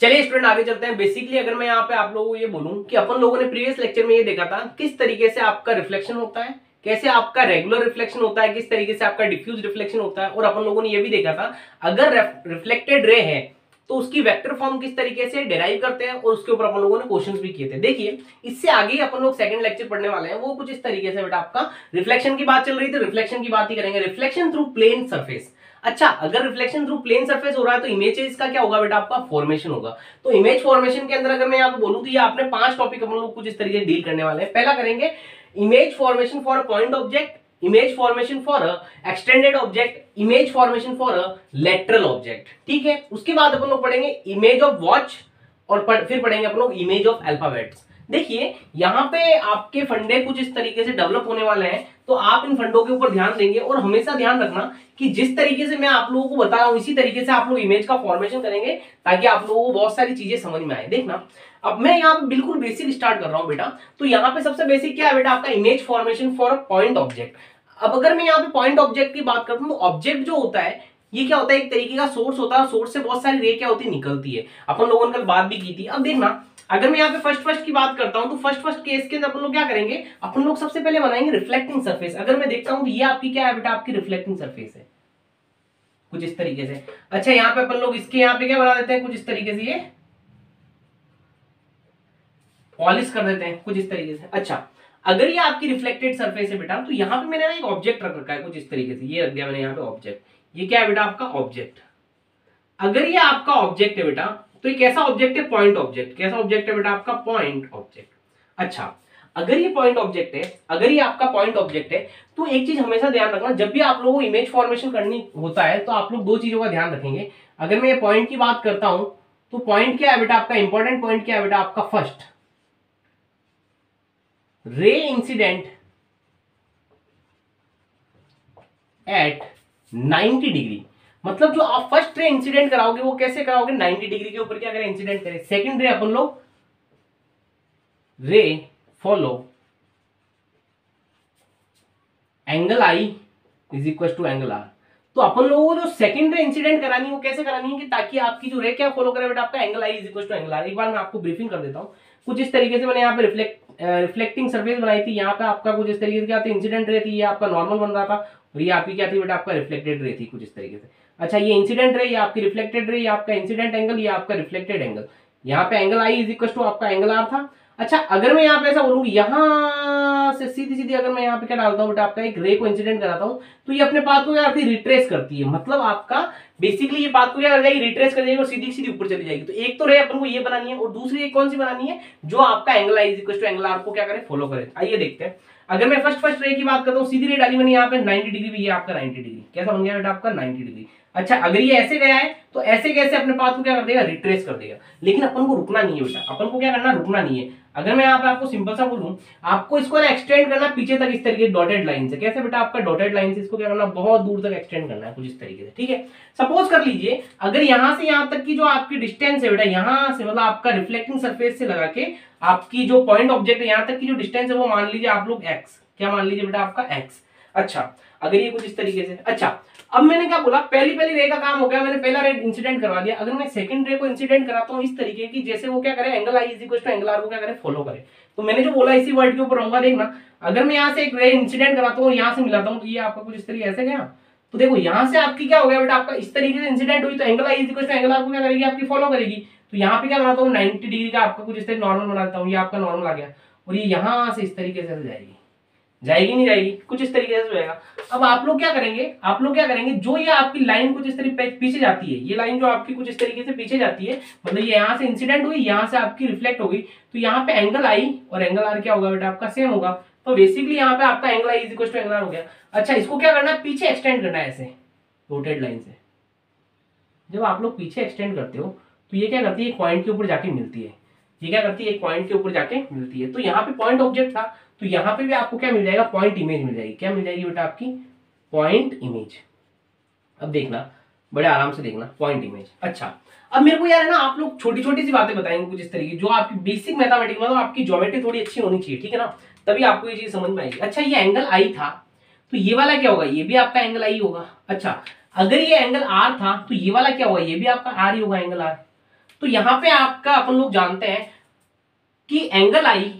चलिए स्टूडेंट आगे चलते हैं। बेसिकली अगर मैं यहाँ पे आप लोगों को ये बोलूं कि अपन लोगों ने प्रीवियस लेक्चर में ये देखा था किस तरीके से आपका रिफ्लेक्शन होता है, कैसे आपका रेगुलर रिफ्लेक्शन होता है, किस तरीके से आपका डिफ्यूज रिफ्लेक्शन होता है। और अपन लोगों ने ये भी देखा था अगर रिफ्लेक्टेड रे है तो उसकी वेक्टर फॉर्म किस तरीके से डिराइव करते हैं, और उसके ऊपर अपन लोगों ने क्वेश्चंस भी किए थे। देखिए इससे आगे अपन लोग सेकंड लेक्चर पढ़ने वाले हैं, वो कुछ इस तरीके से बेटा आपका रिफ्लेक्शन की बात चल रही थी, रिफ्लेक्शन की बात ही करेंगे। Reflection through plane surface. अच्छा, अगर रिफ्लेक्शन थ्रू प्लेन सरफेस हो रहा है तो इमेजेस का क्या होगा बेटा, आपका फॉर्मेशन होगा। तो इमेज फॉर्मेशन के अंदर अगर मैं आपको बोलूं तो ये आपने 5 टॉपिक हम लोग कुछ इस तरीके से डील करने वाले हैं। पहला करेंगे image formation for a point object, image formation for a extended object, image formation for a lateral object. ठीक है, उसके बाद अपन लोग पढ़ेंगे इमेज ऑफ वॉच, और फिर पढ़ेंगे अपन लोग इमेज ऑफ अल्फाबेट्स। देखिए यहाँ पे आपके फंडे कुछ इस तरीके से डेवलप होने वाले हैं, तो आप इन फंडों के ऊपर ध्यान देंगे। और हमेशा ध्यान रखना कि जिस तरीके से मैं आप लोगों को बता रहा हूं इसी तरीके से आप लोग इमेज का फॉर्मेशन करेंगे, ताकि आप लोगों को बहुत सारी चीजें समझ में आए। देखना, अब मैं यहाँ पे बिल्कुल बेसिक स्टार्ट कर रहा हूं बेटा। तो यहाँ पे सबसे बेसिक क्या है बेटा, आपका image formation for a point object. अब अगर मैं यहाँ पे पॉइंट ऑब्जेक्ट की बात करता हूं तो ऑब्जेक्ट जो होता है ये क्या होता है, एक तरीके का सोर्स होता है, सोर्स से बहुत सारी रे क्या होती है, निकलती है। अपन लोगों ने कल बात भी की थी। अब देखना, अगर मैं यहाँ पे फर्स्ट की बात करता हूं तो फर्स्ट केस के अंदर अपन लोग क्या करेंगे, अपन लोग सबसे पहले बनाएंगे रिफ्लेक्टिंग सरफेस। अगर मैं देखता हूं तो ये आपकी क्या है बेटा, आपकी रिफ्लेक्टिंग सरफेस है कुछ इस तरीके से। अच्छा, यहाँ पे अपन लोग इसके यहाँ पे क्या बना देते हैं, कुछ इस तरीके से ये पॉलिश कर देते हैं कुछ इस तरीके से। अच्छा, अगर ये आपकी रिफ्लेक्टेड सरफेस है बेटा, तो यहाँ पे मैंने ना एक ऑब्जेक्ट रख रखा है कुछ इस तरीके से, ये रख दिया मैंने यहाँ पे ऑब्जेक्ट। ये क्या है बेटा, आपका ऑब्जेक्ट। अगर ये आपका ऑब्जेक्ट है बेटा, तो ये कैसा ऑब्जेक्ट है, पॉइंट ऑब्जेक्ट। कैसा ऑब्जेक्ट है बेटा, आपका पॉइंट ऑब्जेक्ट। अच्छा, अगर ये पॉइंट ऑब्जेक्ट है, अगर ये आपका पॉइंट ऑब्जेक्ट है, तो एक चीज हमेशा ध्यान रखना, जब भी आप लोगों को इमेज फॉर्मेशन करनी होता है तो आप लोग 2 चीजों का ध्यान रखेंगे। अगर मैं ये पॉइंट की बात करता हूं तो पॉइंट क्या है बेटा, आपका इंपॉर्टेंट पॉइंट क्या है बेटा, आपका first ray incident at 90 degree. मतलब जो आप फर्स्ट रे इंसिडेंट कराओगे वो कैसे कराओगे, 90 डिग्री के ऊपर क्या करें, इंसिडेंट करें। सेकंड रे अपन लोग ray follow angle I is equal to angle R. तो अपन लोगों को जो सेकंड रे इंसिडेंट करानी है वो कैसे करानी है, कि ताकि आपकी जो रे क्या फॉलो करे बेटा, आपका angle I is equal to angle R. एक बार मैं आपको ब्रीफिंग कर देता हूं। कुछ इस तरीके से मैंने यहाँ पे रिफ्लेक्टिंग सरफेस बनाई थी। यहाँ पे आपका कुछ इस तरीके से क्या था, इंसिडेंट रे थी, ये आपका नॉर्मल बन रहा था, और ये आपकी क्या थी बेटा, आपका रिफ्लेक्टेड रे थी कुछ इस तरीके से। अच्छा, ये इंसिडेंट रे, ये आपकी रिफ्लेक्टेड रे, ये आपका इंसिडेंट एंगल, ये आपका रिफ्लेक्टेड एंगल। यहाँ पे angle I is equal to आपका एंगल आर था। अच्छा, अगर मैं यहाँ पे ऐसा बोलूँ, यहां से सीधी सीधी अगर मैं यहाँ पे क्या डालता हूँ बेटा, आपका एक रे को इंसिडेंट कराता हूँ, तो ये अपने पाथ को क्या करती है, रिट्रेस करती है। मतलब आपका बेसिकली ये पाथ को क्या कर जाएगी, रिट्रेस कर जाएगी और सीधी सीधी ऊपर चली जाएगी। तो एक तो रे अपन को ये बनानी है, और दूसरी एक कौन सी बनानी है, जो आपका angle I is equal to angle R को क्या करे, फॉलो करे। आइए देखते हैं। अगर मैं फर्स्ट रे की बात करता हूँ, सीधी रे डाली मैंने यहाँ पे 90 डिग्री भी, ये आपका 90 डिग्री कैसा बन गया बेटा, आपका 90 डिग्री। अच्छा, अगर ये ऐसे गया है तो ऐसे कैसे अपने पाथ को क्या कर देगा, रिट्रेस कर देगा। लेकिन अपन को रुकना नहीं है बेटा, अपन को क्या करना, रुकना नहीं है। अगर मैं यहाँ पे आपको सिंपल सा बोलूं, आपको इसको ना एक्सटेंड करना पीछे तक इस तरीके डॉटेड लाइन से। कैसे बेटा, आपका डॉटेड लाइन से इसको क्या करना, बहुत दूर तक एक्सटेंड करना है कुछ इस तरीके से। ठीक है, सपोज कर लीजिए अगर यहां से यहां तक की जो आपकी डिस्टेंस है बेटा, यहां से मतलब आपका रिफ्लेक्टिंग सरफेस से लगा के आपकी जो पॉइंट ऑब्जेक्ट है यहां तक की जो डिस्टेंस है वो मान लीजिए आप लोग एक्स। क्या मान लीजिए बेटा, आपका एक्स। अच्छा, अगर ये कुछ इस तरीके से। अच्छा, अब मैंने क्या बोला, पहली रे का काम हो गया, मैंने पहला रे इंसिडेंट करवा दिया। अगर मैं सेकंड रे को इंसिडेंट कराता हूं इस तरीके की, जैसे वो क्या करे, angle I is equal to angle R को क्या करे, फॉलो करे। तो मैंने जो बोला इसी वर्ड के ऊपर रहूंगा। देखना, अगर मैं यहाँ से एक रे इंसिडेंट कराता हूँ और यहाँ से मिलाता हूँ, तो ये आपका कुछ इस तरीके ऐसे गया। तो देखो यहाँ से आपकी क्या हो गया बेटा, आपका इस तरीके से इंसिडेंट हुई, तो angle I is equal to angle R को क्या करेगी, आपकी फॉलो करेगी। तो यहाँ पे क्या बनाता हूँ, 90 डिग्री का आपका कुछ इस तरीके नॉर्मल बनाता हूँ, ये आपका नॉर्मल आ गया, और ये यहाँ से इस तरीके से जाएगी, जाएगी नहीं जाएगी, कुछ इस तरीके से हो जाएगा। अब आप लोग क्या करेंगे, जो ये आपकी लाइन कुछ इस तरीके पीछे जाती है, ये लाइन जो आपकी कुछ इस तरीके से पीछे जाती है, मतलब ये यहाँ से इंसिडेंट हुई, यहाँ से आपकी रिफ्लेक्ट हो गई, तो यहाँ पे एंगल आई और एंगल आर क्या होगा बेटा, आपका सेम होगा। तो बेसिकली यहाँ पे आपका angle I is equal to angle R हो गया। अच्छा, इसको क्या करना है, पीछे एक्सटेंड करना है ऐसे रोटेड लाइन से। जब आप लोग पीछे एक्सटेंड करते हो तो ये क्या करती है, एक पॉइंट के ऊपर जाके मिलती है। ये क्या करती है, एक पॉइंट के ऊपर जाके मिलती है। तो यहाँ पे पॉइंट ऑब्जेक्ट था, तो यहाँ पे भी आपको क्या मिल जाएगा, पॉइंट इमेज मिल जाएगी। क्या मिल जाएगी बेटा, आपकी पॉइंट इमेज। अब देखना, बड़े आराम से देखना, पॉइंट इमेज। अच्छा, अब मेरे को यार है ना, आप लोग छोटी छोटी सी बातें बताएंगे कुछ इस तरीके, जो आपकी बेसिक मैथमेटिक्स मतलब आपकी ज्योमेट्री थोड़ी अच्छी होनी चाहिए, ठीक है ना, तभी आपको ये चीज समझ में आएगी। अच्छा, ये एंगल आई था, तो ये वाला क्या होगा, ये भी आपका एंगल आई होगा। अच्छा, अगर ये एंगल आर था तो ये वाला क्या होगा, ये भी आपका आर ही होगा, एंगल आर। तो यहां पे आपका अपन लोग जानते हैं कि angle I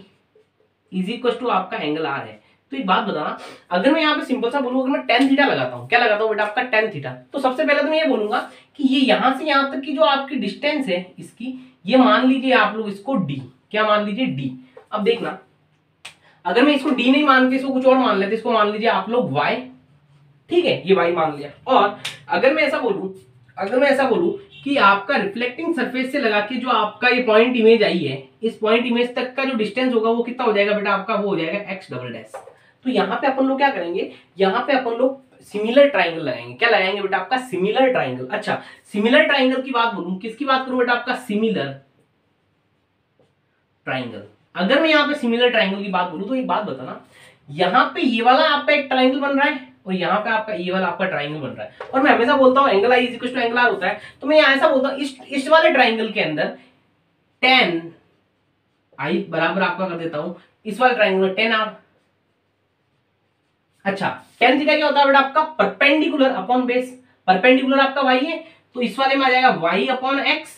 is equal to आपका एंगल आर है। तो एक बात बताना, अगर मैं यहाँ पे सिंपल सा बोलूँ, अगर मैं टेन थीटा लगाता हूँ, क्या लगाता हूँ बेटा आपका टेन थीटा, तो सबसे पहले तो मैं ये बोलूंगा कि ये यहां से यहां तक की जो आपकी डिस्टेंस है इसकी, ये मान लीजिए आप लोग इसको डी, क्या मान लीजिए डी। अब देखना, अगर मैं इसको डी नहीं मान के इसको कुछ और मान लेते, इसको मान लीजिए आप लोग वाई, ठीक है, ये वाई मान लिया। और अगर मैं ऐसा बोलूं कि आपका रिफ्लेक्टिंग सरफेस से लगा के जो आपका ये पॉइंट इमेज आई है, इस पॉइंट इमेज तक का जो डिस्टेंस होगा वो कितना हो जाएगा बेटा आपका, वो हो जाएगा एक्स डबल डैश। तो यहाँ पे अपन लोग क्या करेंगे, यहाँ पे अपन लोग सिमिलर ट्राइंगल लगाएंगे। क्या लगाएंगे बेटा आपका, सिमिलर ट्राइंगल। अच्छा, सिमिलर ट्राइंगल की बात बोलूं, किसकी बात करूं बेटा आपका, सिमिलर ट्राइंगल। अगर मैं यहाँ पे सिमिलर ट्राइंगल की बात बोलूं तो एक बात बताना, यहाँ पे ये वाला आपका एक ट्राइंगल बन रहा है और यहाँ पे आपका ये वाला आपका ट्राइंगल बन रहा है, और मैं हमेशा बोलता हूँ angle I is equal to angle R होता है। तो मैं यहाँ ऐसा बोलता हूँ, इस वाले ट्राइंगल के अंदर टेन आई बराबर आपका कर देता हूं इस वाले ट्राइंगल में टेन आर। अच्छा, टेन थीटा क्या होता है बेटा आपका, परपेंडिकुलर अपॉन बेस। परपेंडिकुलर आपका वाई है, तो इस वाले में आ जाएगा वाई अपॉन एक्स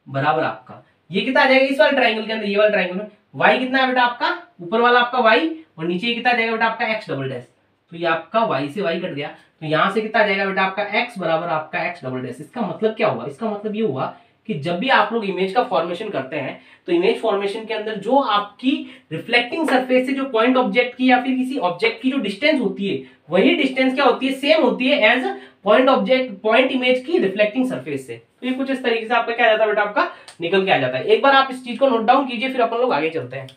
बराबर आपका, ये कितना आ जाएगा इस वाले ट्राइंगल के अंदर, ये वाले ट्राइंगल में वाई कितना है बेटा आपका, ऊपर वाला आपका वाई, और नीचे कितना आ जाएगा बेटा आपका एक्स डबल डैश। तो ये आपका वाई से वाई कट गया, तो यहां से कितना आ जाएगा बेटा आपका एक्स बराबर आपका एक्स डबल डैश। इसका मतलब क्या हुआ, इसका मतलब ये हुआ कि जब भी आप लोग इमेज का फॉर्मेशन करते हैं तो इमेज फॉर्मेशन के अंदर जो आपकी रिफ्लेक्टिंग सरफेस से जो पॉइंट ऑब्जेक्ट की या फिर किसी ऑब्जेक्ट की जो डिस्टेंस होती है, वही डिस्टेंस क्या होती है, सेम होती है as point object, point image की रिफ्लेक्टिंग सरफेस से। तो ये कुछ इस तरीके से आपका क्या आ जाता है बेटा आपका, निकल के आ जाता है। एक बार आप इस चीज को नोट डाउन कीजिए, फिर अपन लोग आगे चलते हैं।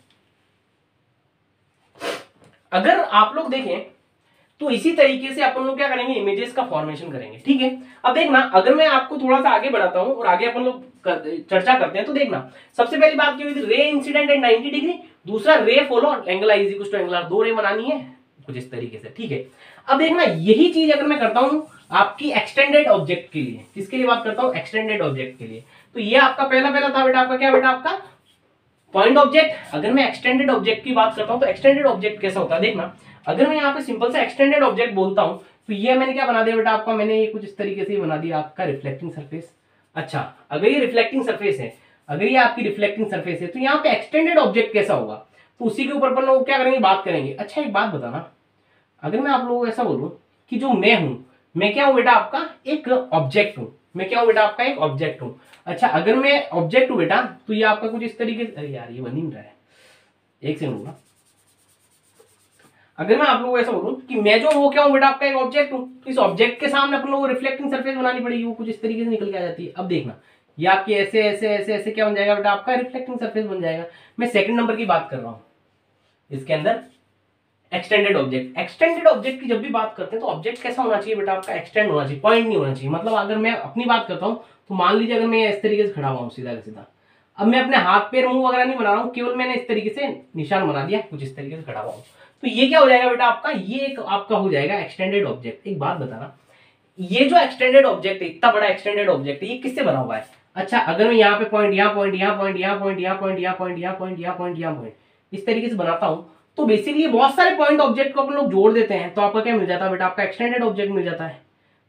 अगर आप लोग देखें तो इसी तरीके से अपन लोग क्या करेंगे, इमेजेस का फॉर्मेशन करेंगे, ठीक है। अब देखना, अगर मैं आपको थोड़ा सा आगे बढ़ाता हूं और आगे अपन लोग चर्चा करते हैं, तो देखना सबसे पहली बात क्या हुई थी, रे इंसिडेंट एट 90 डिग्री, दूसरा ray follow angle I is equal to angle R, दो रे बनानी है कुछ इस तरीके से, ठीक है। अब देखना, यही चीज अगर मैं करता हूं आपकी एक्सटेंडेड ऑब्जेक्ट के लिए, किसके लिए बात करता हूं, एक्सटेंडेड ऑब्जेक्ट के लिए, तो ये आपका पहला था बेटा आपका, क्या बेटा आपका पॉइंट ऑब्जेक्ट। अगर मैं एक्सटेंडेड ऑब्जेक्ट की बात करता हूं तो एक्सटेंडेड ऑब्जेक्ट कैसा होता है, देखना, अगर मैं यहाँ पे सिंपल सा एक्सटेंडेड ऑब्जेक्ट बोलता हूं तो ये मैंने क्या बना दिया बेटा आपका, मैंने ये कुछ इस तरीके से बना दिया आपका रिफ्लेक्टिंग सरफेस। अच्छा, अगर ये रिफ्लेक्टिंग सरफेस है, अगर ये आपकी रिफ्लेक्टिंग सरफेस है, तो यहाँ पे एक्सटेंडेड ऑब्जेक्ट कैसा होगा, तो उसी के ऊपर अपन लोग क्या करेंगे, बात करेंगे। अच्छा, एक बात बताना, अगर मैं आप लोगों को ऐसा बोलूं कि जो मैं हूं, मैं क्या हूं बेटा आपका, एक ऑब्जेक्ट हूं, मैं क्या हूं बेटा आपका, एक ऑब्जेक्ट हूं। अच्छा, अगर मैं ऑब्जेक्ट हूं बेटा, तो ये आपका कुछ इस तरीके से, अरे यार ये बन नहीं रहा है, एक सेकंड होगा। अगर मैं आप लोगों को ऐसा बोलूं कि मैं जो वो क्या हूं बेटा आपका, एक ऑब्जेक्ट हूं, तो इस ऑब्जेक्ट के सामने अपन लोगों को रिफ्लेक्टिंग सरफेस बनानी पड़ेगी, वो कुछ इस तरीके से निकल के आ जाती है। अब देखना, ये आपकी ऐसे ऐसे ऐसे ऐसे क्या बन जाएगा बेटा आपका, रिफ्लेक्टिंग सरफेस बन जाएगा। मैं सेकंड नंबर की बात कर रहा हूं इसके अंदर, एक्सटेंडेड ऑब्जेक्ट। एक्सटेंडेड ऑब्जेक्ट की जब भी बात करते हैं तो ऑब्जेक्ट कैसा होना चाहिए बेटा आपका, एक्सटेंड होना चाहिए, पॉइंट नहीं होना चाहिए। मतलब अगर मैं अपनी बात करता हूं तो मान लीजिए अगर मैं इस तरीके से खड़ा हुआ हूं सीधा सीधा, अब मैं अपने हाथ पैर मुंह वगैरह नहीं बना रहा हूं, केवल मैंने इस तरीके से निशान बना दिया, कुछ इस तरीके से खड़ा हुआ हूं, तो ये क्या हो जाएगा बेटा आपका, ये एक आपका हो जाएगा एक्सटेंडेड ऑब्जेक्ट। एक बात बताना, ये जो एक्सटेंडेड ऑब्जेक्ट है, इतना बड़ा एक्सटेंडेड ऑब्जेक्ट है, ये किससे बना हुआ है। अच्छा, अगर मैं यहाँ पे पॉइंट, यहाँ पॉइंट, यहाँ पॉइंट, यहाँ पॉइंट, यहाँ पॉइंट, यहाँ पॉइंट, यहाँ पॉइंट, यहाँ पॉइंट, यहाँ पॉइंट, इस तरीके से बनाता हूं, तो बेसिकली बहुत सारे पॉइंट ऑब्जेक्ट को अपन लोग जोड़ देते हैं, तो आपका क्या मिल जाता है बेटा आपका, एक्सटेंडेड ऑब्जेक्ट मिल जाता है।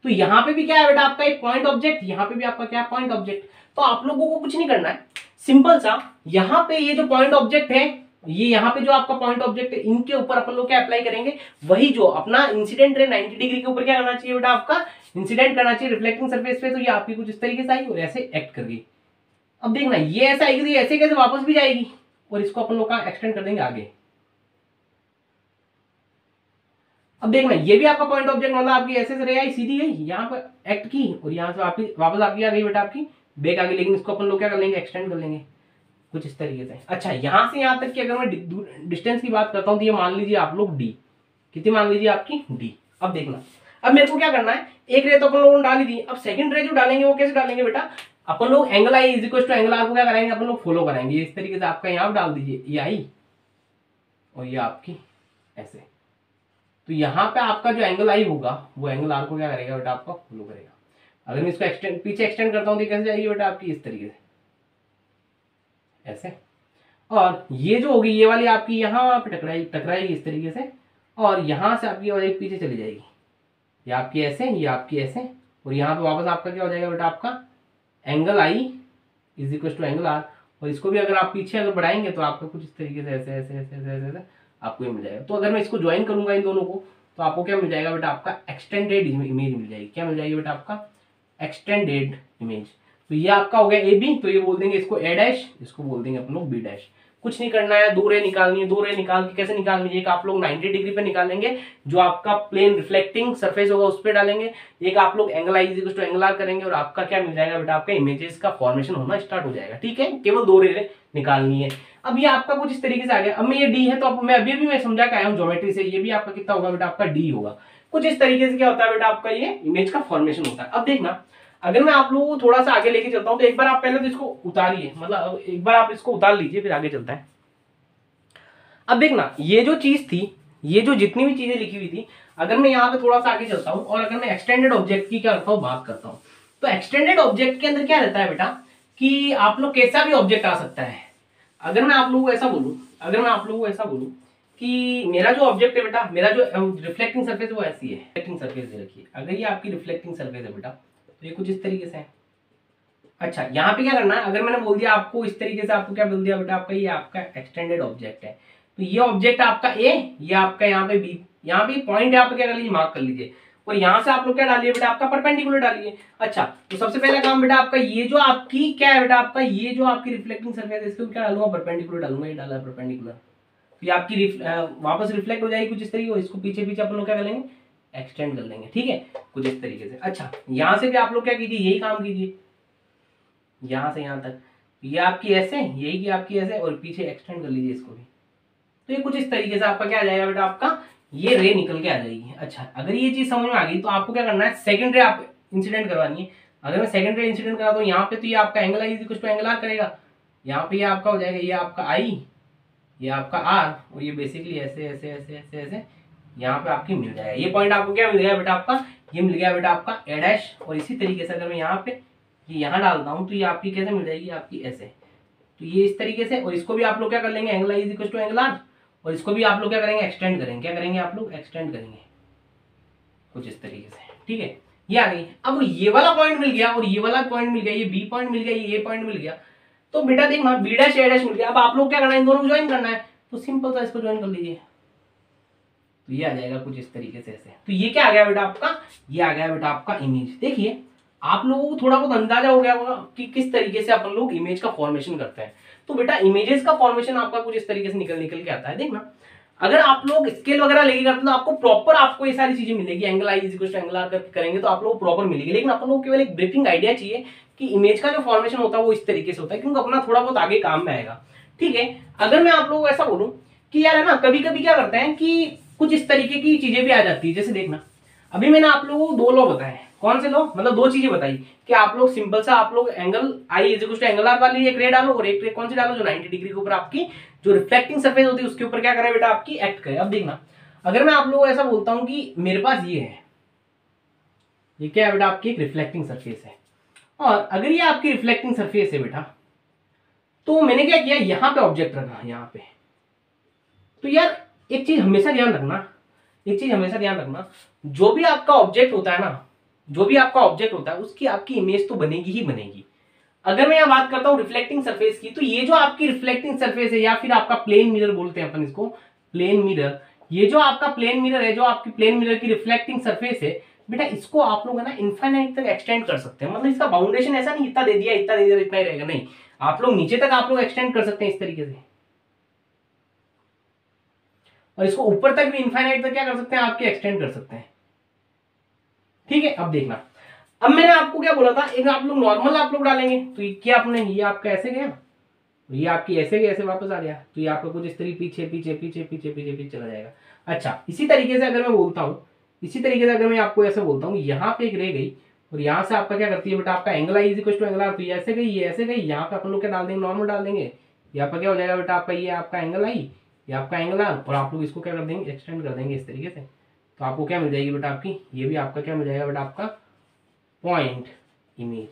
तो यहाँ पे भी क्या है बेटा आपका, एक पॉइंट ऑब्जेक्ट, यहाँ पे भी आपका क्या है, पॉइंट ऑब्जेक्ट। तो आप लोगों को कुछ नहीं करना है, सिंपल सा, यहाँ पे ये जो पॉइंट ऑब्जेक्ट है, ये यहाँ पे जो आपका पॉइंट ऑब्जेक्ट है, इनके ऊपर अपन लोग क्या अप्लाई करेंगे, वही जो अपना इंसिडेंट रे 90 डिग्री के ऊपर क्या करना चाहिए बेटा आपका, इंसिडेंट करना चाहिए रिफ्लेक्टिंग सरफेस पे। तो ये आपकी कुछ इस तरीके से आई और ऐसे एक्ट कर गई। अब देखना, ये ऐसा आएगी तो ये ऐसे कैसे वापस भी जाएगी, और इसको अपन लोग का एक्सटेंड कर देंगे आगे। अब देखना, ये भी आपका पॉइंट ऑब्जेक्ट, मतलब आपकी ऐसे से रे आई, सीधी गई, यहाँ पर एक्ट की, और यहाँ से वापस आपकी आ गई बेटा आपकी बैक आ गई, लेकिन इसको अपन लोग क्या कर लेंगे, एक्सटेंड कर लेंगे कुछ इस तरीके से। अच्छा, यहां से यहां तक की अगर मैं डिस्टेंस की बात करता हूं तो ये मान लीजिए आप लोग डी, कितनी मान लीजिए आपकी डी। अब देखना, अब मेरे को क्या करना है, एक रे तो अपन लोगों ने डाली दी, अब सेकंड रे जो डालेंगे वो कैसे डालेंगे बेटा, अपन लोग angle I is equal to angle R को क्या कराएंगे, अपन लोग फॉलो कराएंगे इस तरीके से। आपका यहाँ डाल दीजिए, ये आई और ये आपकी ऐसे, तो यहाँ पे आपका जो एंगल आई होगा वो एंगल आर को क्या करेगा बेटा आपका, फॉलो करेगा। अगर मैं इसको पीछे एक्सटेंड करता हूँ तो कैसे जाएगी बेटा आपकी, इस तरीके से ऐसे, और ये जो होगी ये वाली आपकी यहाँ पे टकराएगी इस तरीके से, और यहां से आपकी और एक पीछे चली जाएगी, ये आपकी ऐसे, ये आपकी ऐसे, और यहाँ पे वापस आपका क्या हो जाएगा बेटा आपका angle I is equal to angle R, और इसको भी अगर आप पीछे अगर बढ़ाएंगे तो आपको कुछ इस तरीके से ऐसे ऐसे ऐसे ऐसे ऐसे आपको ये मिल जाएगा। तो अगर मैं इसको ज्वाइन करूंगा इन दोनों को तो आपको क्या मिल जाएगा बेटा, आपका एक्सटेंडेड इमेज मिल जाएगी। क्या मिल जाएगी बेटा, आपका एक्सटेंडेड इमेज। तो ये आपका हो गया ए बी, तो ये बोल देंगे इसको ए डैश, इसको बोल देंगे अपन लोग बी डैश। कुछ नहीं करना है, दो रे निकालनी है, दो रे निकाल के कैसे निकालनी है, एक आप लोग 90 डिग्री पे निकालेंगे, जो आपका प्लेन रिफ्लेक्टिंग सरफेस होगा उस पर डालेंगे, एक आप लोग angle I is to angle R करेंगे, और आपका क्या मिल जाएगा बेटा, आपका इमेजेस का फॉर्मेशन होना स्टार्ट हो जाएगा। ठीक है, केवल दो रे निकालनी है। अब ये आपका कुछ इस तरीके से आ गया। अब मैं ये डी है तो अब मैं अभी मैं समझा के आया हूँ ज्योमेट्री से, ये भी आपका कितना होगा बेटा, आपका डी होगा। कुछ इस तरीके से क्या होता है बेटा, आपका ये इमेज का फॉर्मेशन होता है। अब देखना, अगर मैं आप लोगों को थोड़ा सा आगे लेके चलता हूं तो एक बार आप पहले तो इसको उतारिए, मतलब एक बार आप इसको उतार लीजिए, फिर आगे चलता है। अब देखना, ये जो चीज थी, ये जो जितनी भी चीजें लिखी हुई थी, अगर मैं यहाँ पे थोड़ा सा आगे चलता हूँ और अगर मैं एक्सटेंडेड ऑब्जेक्ट की क्या करता हूँ बात करता हूँ, तो एक्सटेंडेड ऑब्जेक्ट के अंदर क्या रहता है बेटा कि आप लोग कैसा भी ऑब्जेक्ट आ सकता है। अगर मैं आप लोगों को ऐसा बोलूं, अगर मैं आप लोगों को ऐसा बोलूं कि मेरा जो ऑब्जेक्ट है बेटा, मेरा जो रिफ्लेक्टिंग सरफेस वो ऐसी है, रिफ्लेक्टिंग सरफेस दे रखी है। अगर ये आपकी रिफ्लेक्टिंग सरफेस है बेटा, तो ये कुछ इस तरीके से है। अच्छा, यहाँ पे क्या करना है, अगर मैंने बोल दिया आपको इस तरीके से, आपको क्या बोल दिया बेटा, आपका ये आपका एक्सटेंडेड ऑब्जेक्ट है, तो ये ऑब्जेक्ट आपका ए, ये आपका यहाँ पे बी, यहाँ पे पॉइंट यहाँ पे क्या कर लीजिए, मार्क कर लीजिए, और यहाँ से आप लोग क्या डालिए बेटा, आपका परपेंडिकुलर डालिए। अच्छा, तो सबसे पहला काम बेटा आपका ये जो आपकी क्या है बेटा, आपका ये जो आपकी रिफ्लेक्टिंग सरफेस है, इसको क्या डालूंगा, परपेंडिकुलर डालूंगा, ये डाला परपेंडिकुलर, तो ये आपकी वापस रिफ्लेक्ट हो जाएगी कुछ इस तरीके, इसको पीछे पीछे अपन लोग क्या कर लेंगे, एक्सटेंड कर लेंगे। ठीक है, कुछ इस तरीके से। अच्छा, यहाँ से भी आप लोग क्या कीजिए, यही काम कीजिए, यहाँ से यहाँ तक, ये आपकी ऐसे, यही की आपकी ऐसे, और पीछे एक्सटेंड कर लीजिए इसको भी। तो ये कुछ इस तरीके से आपका क्या आ जाएगा बेटा, आपका ये रे निकल के आ जाएगी। अच्छा, अगर ये चीज समझ में आ गई तो आपको क्या करना है, सेकंड रे आप इंसिडेंट करवानी है। अगर मैं सेकंड रे इंसिडेंट कराता हूँ यहाँ पे, तो ये आपका एंगल आई कुछ एंगल आर करेगा, यहाँ पे ये आपका हो जाएगा, ये आपका आई, ये आपका आर, और ये बेसिकली ऐसे ऐसे ऐसे ऐसे ऐसे यहाँ पे आपकी मिल जाएगा। ये पॉइंट आपको क्या मिल गया बेटा, आपका ये मिल गया बेटा आपका ए डैश। और इसी तरीके से अगर मैं यहाँ पे ये यहाँ डालता हूँ तो ये आपकी कैसे मिल जाएगी, आपकी ऐसे, तो ये इस तरीके से। और इसको भी आप लोग क्या कर लेंगे, angle I is equal to angle R, और इसको भी आप लोग क्या करेंगे, एक्सटेंड करेंगे। क्या करेंगे आप लोग, एक्सटेंड करेंगे कुछ इस तरीके से। ठीक है, ये आ गई। अब ये वाला पॉइंट मिल गया और ये वाला पॉइंट मिल गया, ये बी पॉइंट मिल गया, ये ए पॉइंट मिल गया, तो बेटा देखना बी डैश ए डैश मिल गया। अब आप लोग क्या करना है, इन दोनों को ज्वाइन करना है, तो सिंपल सा इसको ज्वाइन कर लीजिए, तो ये आ जाएगा कुछ इस तरीके से ऐसे। तो ये क्या आ गया बेटा आपका, ये आ गया बेटा आपका इमेज। देखिए आप लोगों को थोड़ा बहुत अंदाजा हो गया होगा कि किस तरीके से अपन लोग इमेज का फॉर्मेशन करते हैं। तो बेटा इमेजेस का फॉर्मेशन आपका कुछ इस तरीके से निकल के आता है। देखना, अगर आप लोग स्केल वगैरह लेके करते हैं तो आपको प्रॉपर आपको ये सारी चीजें मिलेगी, angle I is equal to angle R करके करेंगे तो आप लोग प्रॉपर मिलेगी। लेकिन अपन लोग केवल एक ब्रीफिंग आइडिया चाहिए कि इमेज का जो फॉर्मेशन होता है वो इस तरीके से होता है, क्योंकि अपना थोड़ा बहुत आगे काम में आएगा। ठीक है, अगर मैं आप लोगों को ऐसा बोलूं कि यार है ना, कभी कभी क्या करते हैं कि कुछ इस तरीके की चीजें भी आ जाती है। जैसे देखना, अभी मैंने आप लोगों को दो लॉ बताए, कौन से लॉ, मतलब दो चीजें बताई कि आप लोग सिंपल सा आप लोग angle I is equal to angle R वाली एक रे डालो, और एक रे कौन सी डालो, जो 90 डिग्री के ऊपर आपकी जो रिफ्लेक्टिंग सरफेस होती है उसके ऊपर क्या करे बेटा, आपकी एक्ट करे। अब देखना, अगर मैं आप लोगों को ऐसा बोलता हूं कि मेरे पास ये है, ये क्या है बेटा, आपकी एक रिफ्लेक्टिंग सरफेस है, और अगर ये आपकी रिफ्लेक्टिंग सरफेस है बेटा, तो मैंने क्या किया, यहां पे ऑब्जेक्ट रखा यहां पे। तो यार एक चीज हमेशा ध्यान रखना, एक चीज हमेशा ध्यान रखना, जो भी आपका ऑब्जेक्ट होता है ना, जो भी आपका ऑब्जेक्ट होता है उसकी आपकी इमेज तो बनेगी ही बनेगी। अगर मैं यहाँ बात करता हूँ रिफ्लेक्टिंग सरफेस की, तो ये जो आपकी रिफ्लेक्टिंग सरफेस है या फिर आपका प्लेन मिरर बोलते हैं अपन इसको, प्लेन मिरर, ये जो आपका प्लेन मिरर है, जो आपकी प्लेन मिरर की रिफ्लेक्टिंग सरफेस है बेटा, इसको आप लोग है ना इनफाइनाइट तक एक्सटेंड कर सकते हैं। मतलब इसका बाउंडेशन ऐसा नहीं इतना दे दिया इतना दे दिया इतना ही रहेगा, नहीं, आप लोग नीचे तक आप लोग एक्सटेंड कर सकते हैं इस तरीके से, और इसको ऊपर तक भी इनफाइनाइट तक क्या कर सकते हैं, आपके एक्सटेंड कर सकते हैं। ठीक है, अब देखना, अब मैंने आपको क्या बोला था, एक आप लोग नॉर्मल आप लोग डालेंगे, तो ये क्या आपने, ये आपका ऐसे गया, तो ये आपकी ऐसे गया, ऐसे वापस आ गया, तो ये आपका कुछ इस तरीके पीछे पीछे पीछे पीछे पीछे पीछे चला जाएगा। अच्छा, इसी तरीके से अगर मैं बोलता हूँ, इसी तरीके से अगर मैं आपको ऐसे बोलता हूँ, यहाँ पे एक रह गई और यहाँ से आपका क्या करती है बेटा, आपका angle I is equal to angle R, तो ये ऐसे गई, ये ऐसे गई, यहाँ पे अपन लोग क्या डाल देंगे, नॉर्मल डाल देंगे, यहाँ पर क्या हो जाएगा बेटा, आपका ये आपका एंगल आई, ये आपका एंगल आर, और आप लोग इसको क्या कर देंगे, एक्सटेंड कर देंगे इस तरीके से, तो आपको क्या मिल जाएगी बेटा, आपकी ये भी आपका क्या मिल जाएगा बेटा, आपका पॉइंट इमेज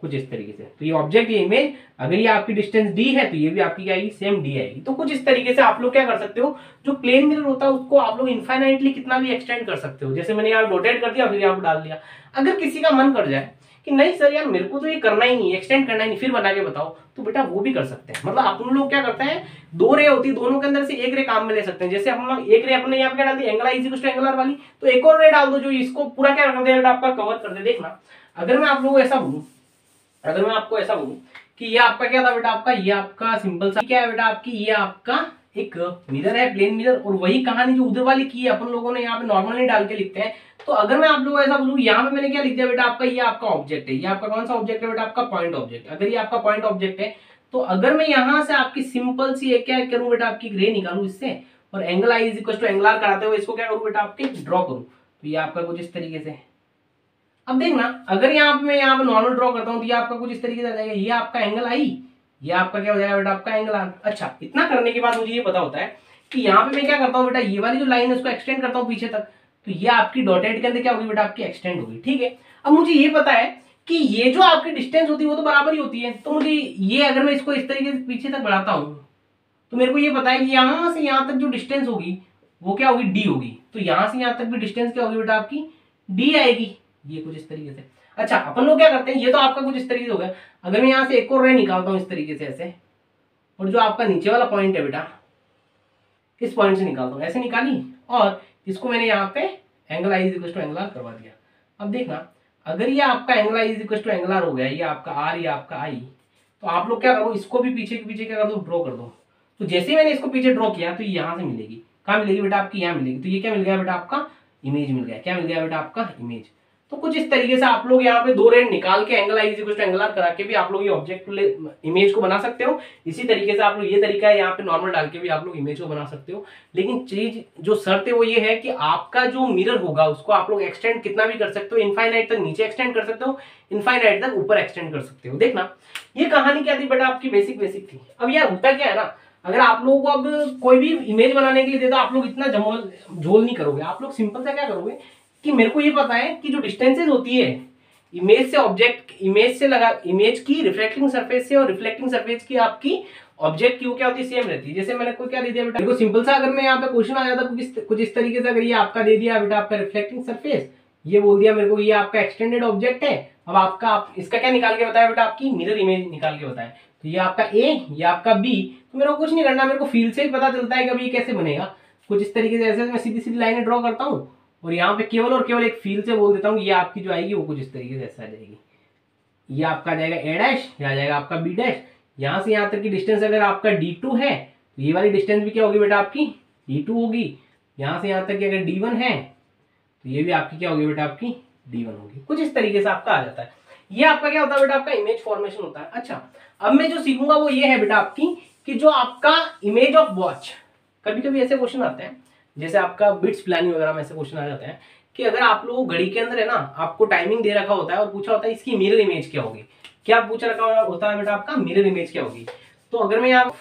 कुछ इस तरीके से। तो ये ऑब्जेक्ट, ये इमेज, अगर ये आपकी डिस्टेंस डी है तो ये भी आपकी क्या आएगी, सेम डी आएगी। तो कुछ इस तरीके से आप लोग क्या कर सकते हो, जो प्लेन मिरर होता है उसको आप लोग इनफाइनाइटली कितना भी एक्सटेंड कर सकते हो। जैसे मैंने यहाँ रोटेट कर दिया फिर यहाँ पर डाल दिया। अगर किसी का मन कर जाए कि नहीं सर यार मेरे को तो ये करना ही नहीं, एक्सटेंड करना ही नहीं, फिर बना के बताओ, तो बेटा वो भी कर सकते हैं। मतलब अपन लोग क्या करते हैं, दो रे होती है, दोनों के अंदर से एक रे काम में ले सकते हैं। जैसे हम लोग एक रे अपने यहाँ पे क्या डाल दी, angle I is equal to angle R वाली, तो एक और रे डाल दो जो इसको पूरा क्या कर देगा आपका, कवर कर दे। देखना अगर मैं आप लोगों को ऐसा बोलूं, अगर मैं आपको ऐसा बोलूं कि ये आपका क्या था बेटा, आपका ये आपका सिंपल सा क्या है बेटा आपकी, ये आपका एक मिरर है, प्लेन मिरर, और वही कहानी जो उधर वाली की है अपन लोगों ने यहाँ पे नॉर्मली डाल के लिखते हैं। तो अगर मैं आप लोगों को ऐसा बोलूं, यहाँ पे मैंने क्या लिख दिया बेटा आपका, ये आपका ऑब्जेक्ट है, ये आपका कौन सा ऑब्जेक्ट है बेटा, आपका पॉइंट ऑब्जेक्ट। अगर ये आपका पॉइंट ऑब्जेक्ट है, तो अगर मैं यहाँ से आपकी सिंपल सी एक क्या करूं बेटा, आपकी रे निकालू इससे, और angle I is equal to angle R कराते हुए इसको क्या करूं बेटा आपके ड्रॉ करूं, तो ये आपका कुछ इस तरीके से। अब देखना अगर यहाँ पे मैं यहाँ पे नॉर्मल ड्रॉ करता हूँ, तो ये आपका कुछ इस तरीके से आ जाएगा, ये आपका एंगल आई, ये आपका क्या हो जाएगा बेटा आपका एंगल आर। अच्छा, इतना करने के बाद मुझे ये पता होता है कि यहाँ पे मैं क्या करता हूँ बेटा, ये वाली जो लाइन है उसको एक्सटेंड करता हूँ पीछे तक, तो ये आपकी डॉटेड के अंदर क्या होगी बेटा आपकी एक्सटेंड होगी। ठीक है, अब मुझे ये पता है कि ये जो आपकी डिस्टेंस होती है वो तो बराबर ही होती है, तो मुझे ये अगर मैं इसको इस तरीके से पीछे तक बढ़ाता हूँ, तो मेरे को ये पता है कि यहाँ से यहाँ तक जो डिस्टेंस होगी वो क्या होगी, डी होगी। तो यहाँ से यहाँ तक भी डिस्टेंस क्या होगी बेटा आपकी, डी आएगी, ये कुछ इस तरीके से। अच्छा, अपन लोग क्या करते हैं, ये तो आपका कुछ इस तरीके से हो गया। अगर मैं यहाँ से एक और रे निकालता हूँ इस तरीके से ऐसे, और जो आपका नीचे वाला पॉइंट है बेटा, इस पॉइंट से निकालता हूँ, ऐसे निकाली, और इसको मैंने यहाँ पे angle I is equal to angle R करवा दिया। अब देखना अगर ये आपका angle I is equal to angle R हो गया, ये आपका आर, ये आपका आई, तो आप लोग क्या करो, इसको भी पीछे के पीछे क्या कर दो, ड्रॉ कर दो। तो जैसे ही मैंने इसको पीछे ड्रॉ किया, तो यहाँ से मिलेगी, कहाँ मिलेगी बेटा आपकी, यहाँ मिलेगी। तो ये क्या मिल गया बेटा आपका, इमेज मिल गया। क्या मिल गया बेटा आपका, इमेज। तो कुछ इस तरीके से आप लोग यहाँ पे दो रेड निकाल के angle I is equal to angle R करा के भी आप लोग ये ऑब्जेक्ट इमेज को बना सकते हो। इसी तरीके से आप लोग, ये तरीका है यहाँ पे नॉर्मल डाल के भी आप लोग इमेज को बना सकते हो। लेकिन चीज जो शर्त है वो ये है कि आपका जो मिरर होगा उसको आप लोग एक्सटेंड कितना भी कर सकते हो, इनफाइनाइट तक नीचे एक्सटेंड कर सकते हो, इनफाइनाइट तक ऊपर एक्सटेंड कर सकते हो। देखना ये कहानी क्या थी बेटा आपकी, बेसिक थी। अब यार होता क्या है ना, अगर आप लोगों को अब कोई भी इमेज बनाने के लिए दे दो, आप लोग इतना झोल नहीं करोगे। आप लोग सिंपल सा क्या करोगे कि मेरे को ये पता है कि जो डिस्टेंसेस होती है इमेज से ऑब्जेक्ट, इमेज से लगा, इमेज की रिफ्लेक्टिंग सरफेस से और रिफ्लेक्टिंग सरफेस की आपकी ऑब्जेक्ट की वो क्या होती है, सेम रहती है। जैसे मैंने कोई क्या दे दिया बेटा, देखो सिंपल सा अगर मैं यहाँ पे क्वेश्चन आ जाता कुछ इस तरीके से, अगर ये आपका दे दिया बेटा आपका रिफ्लेक्टिंग सरफेस, ये बोल दिया मेरे को ये आपका एक्सटेंडेड ऑब्जेक्ट है, अब आपका आप इसका क्या निकाल के बताया बेटा, आपकी मिरर इमेज निकाल के बताया। तो ये आपका ए, ये आपका बी, तो मेरे को कुछ नहीं करना, मेरे को फील से ही पता चलता है कि अभी ये कैसे बनेगा। कुछ इस तरीके से ऐसे मैं सीधी सीधी लाइनें ड्रॉ करता हूँ, और यहाँ पे केवल और केवल एक फील से बोल देता हूँ, ये आपकी जो आएगी वो कुछ इस तरीके से ऐसा आ जाएगी। ये आपका आ जाएगा ए डैश, ये आ जाएगा आपका बी डैश। यहाँ से यहाँ तक की डिस्टेंस अगर आपका D2 है, तो ये वाली डिस्टेंस भी क्या होगी बेटा आपकी D2 होगी। यहाँ से यहाँ तक की अगर D1 है, तो ये भी आपकी क्या होगी बेटा आपकी D1 होगी। कुछ इस तरीके से आपका आ जाता है। ये आपका क्या होता है बेटा, आपका इमेज फॉर्मेशन होता है। अच्छा, अब मैं जो सीखूंगा वो ये है बेटा आपकी कि जो आपका इमेज ऑफ वॉच, कभी कभी ऐसे क्वेश्चन आते हैं, जैसे आपका बिट्स प्लानिंग वगैरह में ऐसे क्वेश्चन आ जाते हैं कि अगर आप लोगों घड़ी के अंदर है ना, आपको टाइमिंग दे रखा होता है और पूछा होता है इसकी मिरर इमेज क्या होगी। क्या पूछा रखा होता है बेटा आपका, मिरर इमेज क्या होगी। तो अगर मैं आप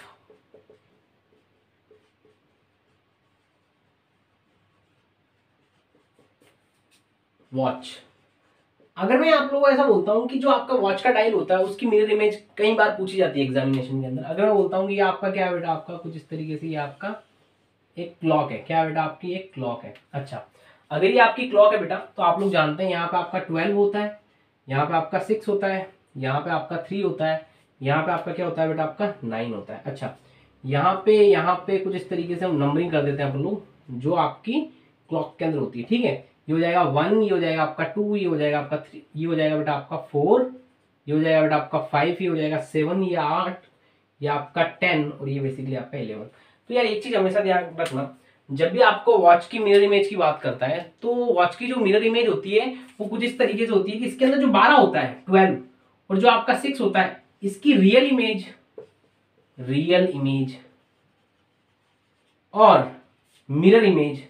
वॉच, अगर मैं आप लोगों को ऐसा बोलता हूं कि जो आपका वॉच का डायल होता है उसकी मिरर इमेज कई बार पूछी जाती है एग्जामिनेशन के अंदर। अगर मैं बोलता हूं कि ये आपका क्या है बेटा, आपका कुछ इस तरीके से ये आपका एक क्लॉक है। क्या है बेटा, आपकी एक क्लॉक है। अच्छा, अगर ये आपकी क्लॉक है बेटा, तो आप लोग जानते हैं यहाँ पे आपका 12 होता है, यहाँ पे आपका 6 होता है, यहाँ पे आपका 3 होता है, यहाँ पे आपका क्या होता है बेटा, आपका 9 होता है। अच्छा, यहाँ पे कुछ इस तरीके से हम नंबरिंग कर देते हैं अपन लोग, जो आपकी क्लॉक के अंदर होती है। ठीक है, ये हो जाएगा 1, ये हो जाएगा आपका 2, ये हो जाएगा आपका 3, ये हो जाएगा बेटा आपका 4, ये हो जाएगा बेटा आपका 5, ये हो जाएगा 7, ये 8, ये आपका 10, और ये बेसिकली आपका 11। तो यार एक चीज हमेशा ध्यान रखना, जब भी आपको वॉच की मिरर इमेज की बात करता है, तो वॉच की जो मिरर इमेज होती है वो कुछ इस तरीके से होती है कि इसके अंदर जो 12 होता है 12 और जो आपका 6 होता है, इसकी रियल इमेज और मिरर इमेज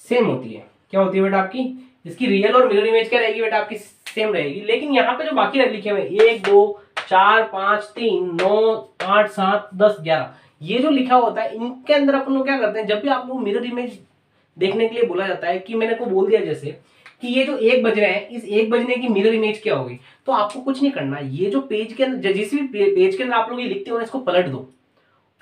सेम होती है। क्या होती है बेटा आपकी, इसकी रियल और मिरर इमेज क्या रहेगी बेटा आपकी, सेम रहेगी। लेकिन यहाँ पे जो बाकी लिखे हुए 1 2 4 5 3 9 8 7 10 11 ये जो लिखा होता है, इनके अंदर अपन लोग क्या करते हैं, जब भी आप लोग मिरर इमेज देखने के लिए बोला जाता है कि मैंने को बोल दिया जैसे कि ये जो 1 बज रहे हैं, इस 1 बजने की मिरर इमेज क्या होगी, तो आपको कुछ नहीं करना, ये जो पेज के अंदर जिस भी पेज के अंदर आप लोग ये लिखते हो ना, इसको पलट दो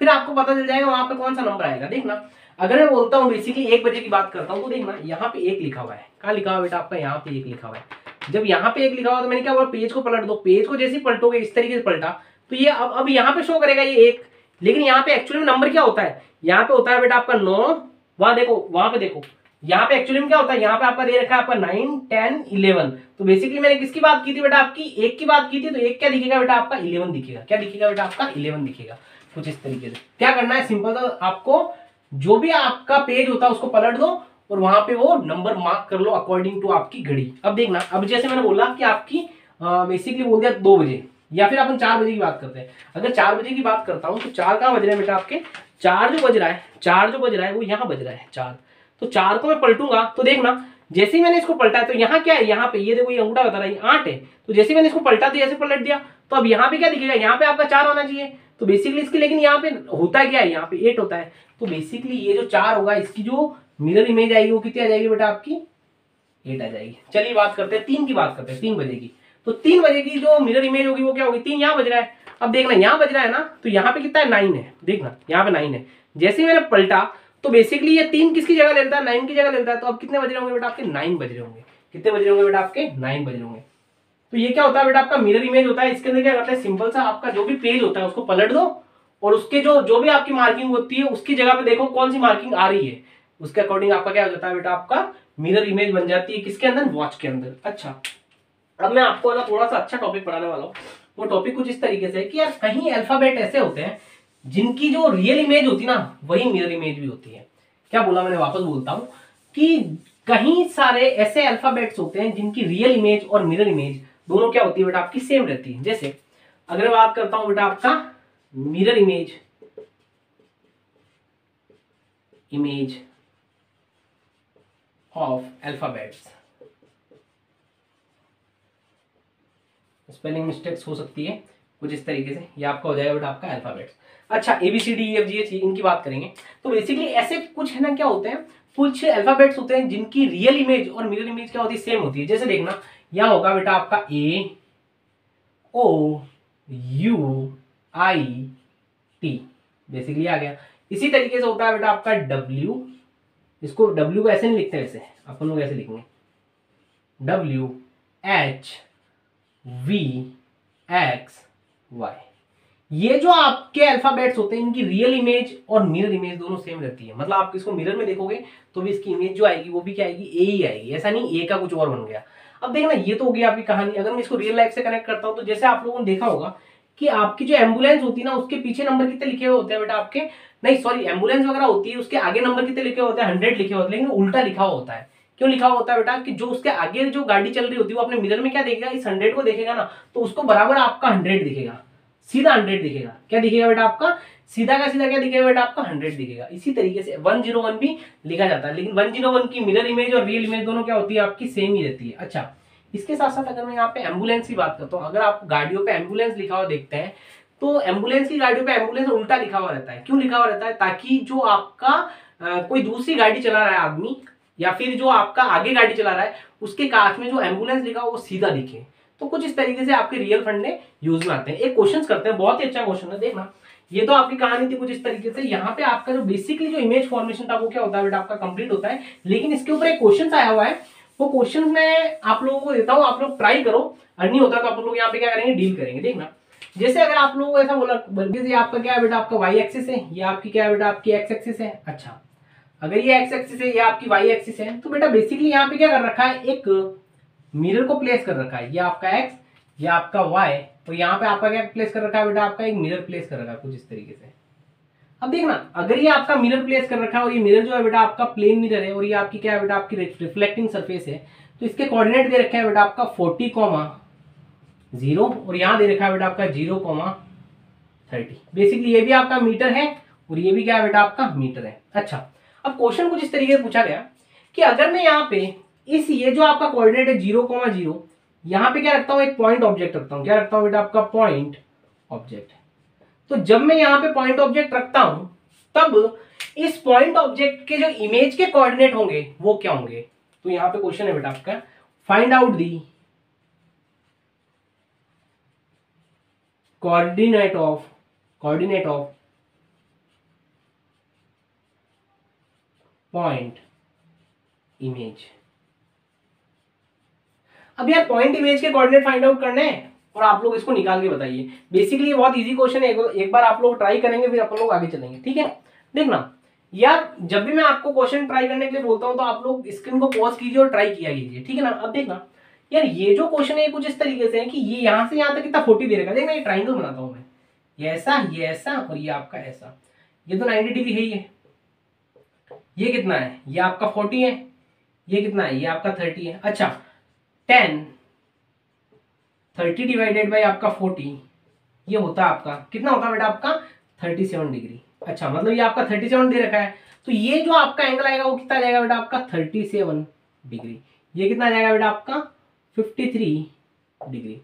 फिर आपको पता चल जाएगा वहां पे कौन सा नंबर आएगा। देखना अगर मैं बोलता हूँ बेसिकली 1 बजे की बात करता हूँ, तो देखना यहाँ पे 1 लिखा हुआ है। कहाँ लिखा हुआ है बेटा आपका? यहाँ पे 1 लिखा हुआ है। जब यहाँ पे 1 लिखा हुआ तो मैंने क्या बोला, पेज को पलट दो। पेज को जैसे ही पलटोगे इस तरीके से पलटा तो ये अब यहाँ पे शो करेगा ये 1, लेकिन यहाँ पे एक्चुअली में नंबर क्या होता है? यहाँ पे होता है बेटा आपका 9। वहां देखो, वहां पे देखो, यहाँ पे एक्चुअली में क्या होता है? यहाँ पे आपका दे रखा है आपका 9, 10, 11। तो बेसिकली मैंने किसकी बात की थी बेटा? आपकी 1 की बात की थी। तो 1 क्या दिखेगा बेटा आपका? 11 दिखेगा। क्या दिखेगा बेटा आपका? 11 दिखेगा। कुछ इस तरीके से क्या करना है, सिंपल सा आपको जो भी आपका पेज होता है उसको पलट दो और वहां पे वो नंबर मार्क कर लो अकॉर्डिंग टू आपकी घड़ी। अब देखना, अब जैसे मैंने बोला कि आपकी बेसिकली बोल दिया 2 बजे, या फिर अपन 4 बजे की बात करते हैं। अगर 4 बजे की बात करता हूं तो 4 कहां बज रहे हैं बेटा आपके? 4 जो बज रहा है, 4 जो बज रहा है वो यहाँ बज रहा है 4। तो 4 को मैं पलटूंगा तो देखना जैसे ही मैंने इसको पलटा है तो यहाँ क्या है? यहाँ पे ये देखो, ये अंगूठा बता रहा है 8 है। तो जैसे मैंने इसको पलटा दिया, ऐसे पलट दिया, तो अब यहाँ पे क्या दिखेगा? यहाँ पे आपका 4 होना चाहिए। तो बेसिकली इसकी, लेकिन यहाँ पे होता क्या है? यहाँ पे 8 होता है। तो बेसिकली ये जो 4 होगा इसकी जो मिरर इमेज आएगी वो कितनी आ जाएगी बेटा आपकी? 8 आ जाएगी। चलिए बात करते हैं 3 की, बात करते हैं 3 बजे की। तो 3 बजे की जो मिरर इमेज होगी वो क्या होगी? 3 यहाँ बज रहा है। अब देखना यहाँ बज रहा है ना, तो यहाँ पे कितना है? 9 है। देखना यहाँ पे 9 है। जैसे ही मैंने पलटा तो बेसिकली ये 3 किसकी जगह ले लेता है? 9 की जगह ले लेता है। तो अब कितने बज रहे होंगे बेटा आपके? 9 बज रहे होंगे। कितने बज रहे होंगे बेटा आपके? 9 बज रहे होंगे। तो ये क्या होता है बेटा आपका? मिरर इमेज होता है। इसके अंदर क्या करता है? सिंपल सा आपका जो भी पेज होता है उसको पलट दो और उसके जो भी आपकी मार्किंग होती है उसकी जगह पे देखो कौन सी मार्किंग आ रही है, उसके अकॉर्डिंग आपका क्या हो जाता है बेटा? आपका मिरर इमेज बन जाती है। किसके अंदर? वॉच के अंदर। अच्छा, अब मैं आपको ना थोड़ा सा अच्छा टॉपिक पढ़ाने वाला हूँ। वो टॉपिक कुछ इस तरीके से है कि यार कहीं अल्फाबेट ऐसे होते हैं जिनकी जो रियल इमेज होती है ना वही मिरर इमेज भी होती है। क्या बोला मैंने? वापस बोलता हूँ कि कहीं सारे ऐसे अल्फाबेट्स होते हैं जिनकी रियल इमेज और मिरर इमेज दोनों क्या होती है बेटा आपकी? सेम रहती है। जैसे अगर मैं बात करता हूं बेटा आपका mirror image of alphabets, spelling mistakes हो सकती है कुछ इस तरीके से, ये आपका हो जाएगा बेटा आपका अल्फाबेट्स। अच्छा, ABCDEFGH इनकी बात करेंगे तो बेसिकली ऐसे कुछ है ना, क्या होते हैं, कुछ अल्फाबेट्स होते हैं जिनकी रियल इमेज और मिरर इमेज क्या होती है? सेम होती है। जैसे देखना यहां होगा बेटा आपका AOUIT, बेसिकली आ गया। इसी तरीके से होता है बेटा आपका W, इसको W को ऐसे नहीं लिखते, वैसे अपन लोग ऐसे लिखेंगे WHVXY। ये जो आपके अल्फाबेट्स होते हैं इनकी रियल इमेज और मिरर इमेज दोनों सेम रहती है। मतलब आप इसको मिरर में देखोगे तो भी इसकी इमेज जो आएगी वो भी क्या आएगी? ए ही आएगी। ऐसा नहीं ए का कुछ और बन गया। अब देखना ये तो हो गई आपकी कहानी। अगर मैं इसको रियल लाइफ से कनेक्ट करता हूं तो जैसे आप लोगों ने देखा होगा कि आपकी जो एम्बुलेंस होती है ना उसके पीछे नंबर कितने लिखे हुए होते हैं बेटा आपके? नहीं सॉरी, एम्बुलेंस वगैरह होती है उसके आगे नंबर कितने लिखे होते हैं? 100 लिखे होते हैं, लेकिन उल्टा लिखा हुआ होता है। क्यों लिखा हुआ होता है बेटा? कि जो उसके आगे जो गाड़ी चल रही होती है वो अपने मिरर में क्या देखेगा? इस 100 को देखेगा ना, तो उसको बराबर आपका 100 दिखेगा, सीधा 100 दिखेगा। क्या दिखेगा बेटा आपका? सीधा का सीधा क्या दिखेगा बेटा आपका? 100 दिखेगा। इसी तरीके से 101 भी लिखा जाता है, लेकिन 101 की मिरर इमेज और रियल इमेज दोनों क्या होती है आपकी? सेम ही रहती है। अच्छा, इसके साथ साथ अगर मैं यहाँ पे एम्बुलेंस की बात करता हूँ, अगर आप गाड़ियों पे एम्बुलेंस लिखा हुआ देखते हैं तो एम्बुलेंस की गाड़ियों पे एम्बुलेंस उल्टा लिखा हुआ रहता है। क्यों लिखा हुआ रहता है? ताकि जो आपका कोई दूसरी गाड़ी चला रहा है आदमी, या फिर जो आपका आगे गाड़ी चला रहा है उसके कांच में जो एम्बुलेंस लिखा हो वो सीधा दिखे। तो कुछ इस तरीके से आपके रियल फंडे यूज में आते हैं। एक क्वेश्चन करते हैं, बहुत ही अच्छा क्वेश्चन है, देखना। ये तो आपकी कहानी थी कुछ इस तरीके से। यहाँ पे आपका जो बेसिकली जो इमेज फॉर्मेशन था वो क्या होता है बेटा आपका? कंप्लीट होता है। लेकिन इसके ऊपर एक क्वेश्चन आया हुआ है, वो क्वेश्चन मैं आप लोगों को देता हूँ, आप लोग ट्राई करो। और नहीं होता तो आप लोग यहाँ पे क्या करेंगे? डील करेंगे। देखना जैसे अगर आप लोगों को ऐसा बोला ये आपका क्या है बेटा आपका? वाई एक्सिस है, ये आपकी क्या है बेटा आपकी? एक्स एक्सिस है। अच्छा, अगर ये एक्स एक्सिस है, ये आपकी वाई एक्सिस है, तो बेटा बेसिकली यहाँ पे क्या कर रखा है? एक मिरर को प्लेस कर रखा है। ये आपका एक्स, ये आपका वाई, तो यहाँ पे आपका क्या प्लेस कर रखा है बेटा आपका? एक मिरर प्लेस कर रखा है कुछ इस तरीके से। अब देखना अगर ये आपका मिरर प्लेस कर रखा है और ये मिरर जो है बेटा आपका प्लेन मिरर है और ये आपकी क्या है बेटा आपकी? रिफ्लेक्टिंग सरफेस है, तो इसके कोऑर्डिनेट दे रखे हैं बेटा आपका 40,0 और यहाँ दे रखा है बेटा आपका 0,30। बेसिकली ये भी आपका मीटर है और ये भी क्या है बेटा आपका? मीटर है। अच्छा, अब क्वेश्चन कुछ इस तरीके से पूछा गया कि अगर मैं यहाँ पे इस ये जो आपका कोऑर्डिनेट है 0,0, यहाँ पे क्या रखता हूँ? एक पॉइंट ऑब्जेक्ट रखता हूँ। क्या रखता हूँ बेटा आपका? Point object. तो जब मैं यहाँ पे पॉइंट ऑब्जेक्ट रखता हूं तब इस पॉइंट ऑब्जेक्ट के जो इमेज के कोऑर्डिनेट होंगे वो क्या होंगे? तो यहाँ पे क्वेश्चन है बेटा आपका, find out the coordinate of point image. अब यार पॉइंट इमेज के कोऑर्डिनेट फाइंड आउट करने हैं और आप लोग इसको निकाल के बताइए। बेसिकली ये बहुत इजी क्वेश्चन है, एक बार आप लोग ट्राई करेंगे फिर अपन लोग आगे चलेंगे, ठीक है। देखना यार, जब भी मैं आपको क्वेश्चन ट्राई करने के लिए बोलता हूं तो आप लोग स्क्रीन को पॉज कीजिए और ट्राई किया कीजिए, ठीक है ना। अब देखना यार, ये जो क्वेश्चन है कुछ इस तरीके से है कि ये यहां से यहां तक कितना 40 दे रखा है। देखना ये ट्राइंगल बनाता हूं मैं, ये ऐसा और ये आपका ऐसा, ये तो 90 डिग्री है। ये कितना है, ये आपका 40 है, ये कितना है, ये आपका 30 है। अच्छा 30 डिवाइडेड बाई आपका 40, ये होता है आपका कितना होता है बेटा, आपका 37 डिग्री। अच्छा मतलब ये आपका 37 दे रखा है, तो ये जो आपका एंगल आएगा वो कितना जाएगा बेटा, आपका 37 डिग्री। ये कितना जाएगा बेटा, आपका 53 डिग्री।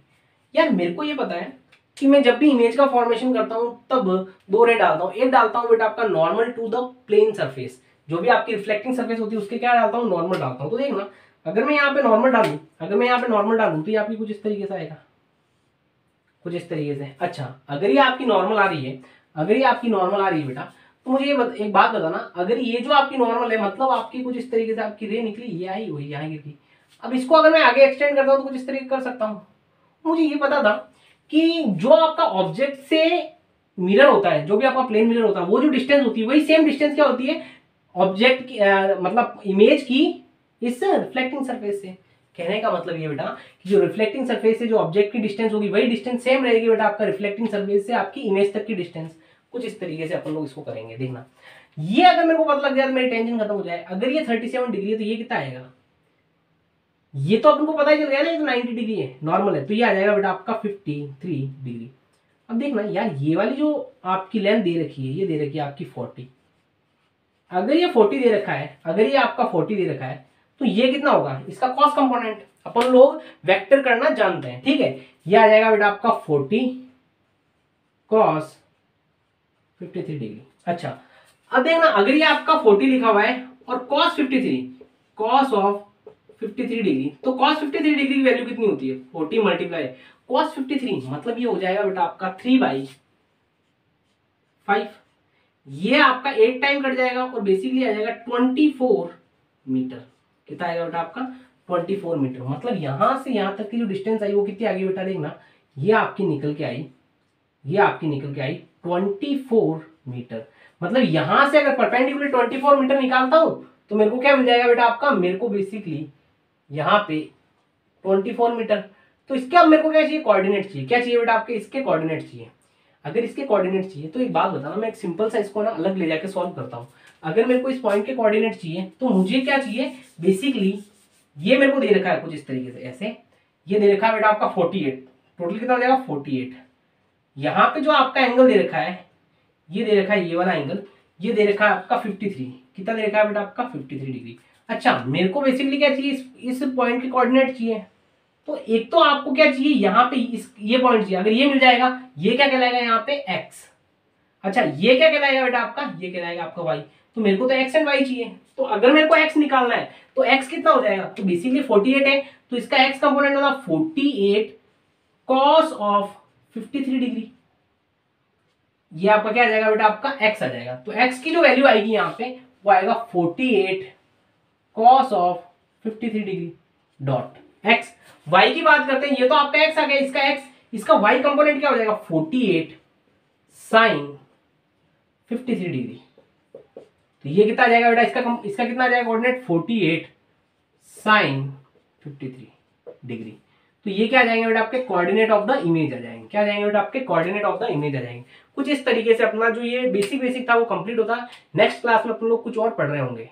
यार मेरे को ये पता है कि मैं जब भी इमेज का फॉर्मेशन करता हूं तब दो रे डालता हूं। एक डालता हूं बेटा आपका normal to the plane surface, जो भी आपकी रिफ्लेक्टिंग सरफेस होती है उसके क्या डालता हूं, नॉर्मल डालता हूं। तो देखना अगर मैं यहाँ पे नॉर्मल डालूं तो ये आपकी कुछ इस तरीके से आएगा, कुछ इस तरीके से। अच्छा अगर ये आपकी नॉर्मल आ रही है, बेटा, तो मुझे ये एक बात बताना, अगर ये जो आपकी नॉर्मल है मतलब आपकी कुछ इस तरीके से आपकी रे निकली, ये आई वही यहाँ गिर गई। अब इसको अगर मैं आगे एक्सटेंड करता हूँ तो कुछ इस तरीके कर सकता हूँ। मुझे ये पता था कि जो आपका ऑब्जेक्ट से मिरर होता है, जो भी आपका प्लेन मिरर होता है, वो जो डिस्टेंस होती है वही सेम डिस्टेंस क्या होती है, ऑब्जेक्ट की मतलब इमेज की इस रिफ्लेक्टिंग सरफेस से। कहने का मतलब ये बेटा कि जो रिफ्लेक्टिंग सरफेस से जो ऑब्जेक्ट की डिस्टेंस होगी वही डिस्टेंस सेम रहेगी बेटा आपका रिफ्लेक्टिंग सरफेस से आपकी इमेज तक की डिस्टेंस। कुछ इस तरीके से अपन लोग इसको करेंगे। देखना ये अगर मेरे को पता लग जाए तो मेरी टेंशन खत्म हो जाए। अगर ये 37 डिग्री है तो ये कितना आएगा, ये तो अपन को पता ही चल गया ना, ये तो 90 डिग्री है, नॉर्मल है, तो ये आ जाएगा बेटा आपका 53 डिग्री। अब देखना यार, ये वाली जो आपकी लेंथ दे रखी है, ये दे रखी है आपकी 40। अगर ये 40 दे रखा है, तो ये कितना होगा, इसका कॉस कंपोनेंट। अपन लोग वेक्टर करना जानते हैं, ठीक है। ये आ जाएगा बेटा आपका 40 कॉस 53 डिग्री। अच्छा अब देखना, अगर ये आपका 40 लिखा हुआ है और कॉस 53, कॉस ऑफ 53 डिग्री, तो कॉस 53 डिग्री की वैल्यू कितनी होती है, 40 मल्टीप्लाई कॉस 53, मतलब ये हो जाएगा बेटा आपका 3/5। ये आपका 8 टाइम कट जाएगा और बेसिकली आ जाएगा 24 मीटर। कितना आएगा बेटा आपका 24 मीटर। मतलब यहां से यहां तक की जो डिस्टेंस आई वो कितनी आ गई बेटा, देखना ये आपकी निकल के आई 24 मीटर। मतलब यहां से अगर परपेंडिकुलर 24 मीटर निकालता हूं तो मेरे को क्या मिल जाएगा बेटा आपका, मेरे को बेसिकली यहाँ पे 24 मीटर। तो इसके अब मेरे को क्या चाहिए, कोऑर्डिनेट चाहिए। क्या चाहिए बेटा आपके, इसके कोऑर्डिनेट चाहिए। अगर इसके कोऑर्डिनेट चाहिए तो एक बात बताना, मैं एक सिंपल सा इसको ना अलग ले जाके सॉल्व करता हूँ। अगर मेरे को इस पॉइंट के कोऑर्डिनेट चाहिए तो मुझे क्या चाहिए, बेसिकली ये मेरे को दे रखा है कुछ इस तरीके से, ऐसे ये दे रखा है बेटा आपका 48, टोटल कितना हो जाएगा 48। यहाँ पे जो आपका एंगल दे रखा है, ये दे रखा है ये वाला एंगल, ये दे रखा है आपका 53। कितना दे रखा है बेटा आपका 53 डिग्री। अच्छा मेरे को बेसिकली क्या चाहिए, इस पॉइंट के कोऑर्डिनेट चाहिए। तो एक तो आपको क्या चाहिए, यहाँ पे ये पॉइंट चाहिए। अगर ये मिल जाएगा, ये क्या कहलाएगा यहाँ पे x। अच्छा ये क्या कहलाएगा बेटा आपका, ये कहलाएगा आपका y। तो मेरे को तो x एंड y चाहिए। तो अगर मेरे को x निकालना है तो x कितना हो जाएगा, तो बेसिकली 48 है, तो इसका x कंपोनेंट होगा 48 cos ऑफ 53 डिग्री। ये आपका क्या आ जाएगा बेटा, आपका x आ जाएगा। तो x की जो वैल्यू आएगी यहाँ पे वो आएगा 48 cos of 53 degree dot x। y की बात करते हैं, ये तो आपका x आ गया, इसका x, इसका y कंपोनेंट क्या हो जाएगा 48 sin 53 डिग्री। तो ये कितना आ जाएगा बेटा, इसका कितना आ जाएगा कोऑर्डिनेट 48 sin 53 डिग्री। तो ये क्या आ जाएंगे बेटा आपके कोऑर्डिनेट ऑफ द इमेज आ जाएंगे। क्या आ जाएंगे बेटा आपके कोऑर्डिनेट ऑफ द इमेज आ जाएंगे। कुछ इस तरीके से अपना जो ये बेसिक था वो कंप्लीट होता है। नेक्स्ट क्लास में अपन लोग कुछ और पढ़ रहे होंगे।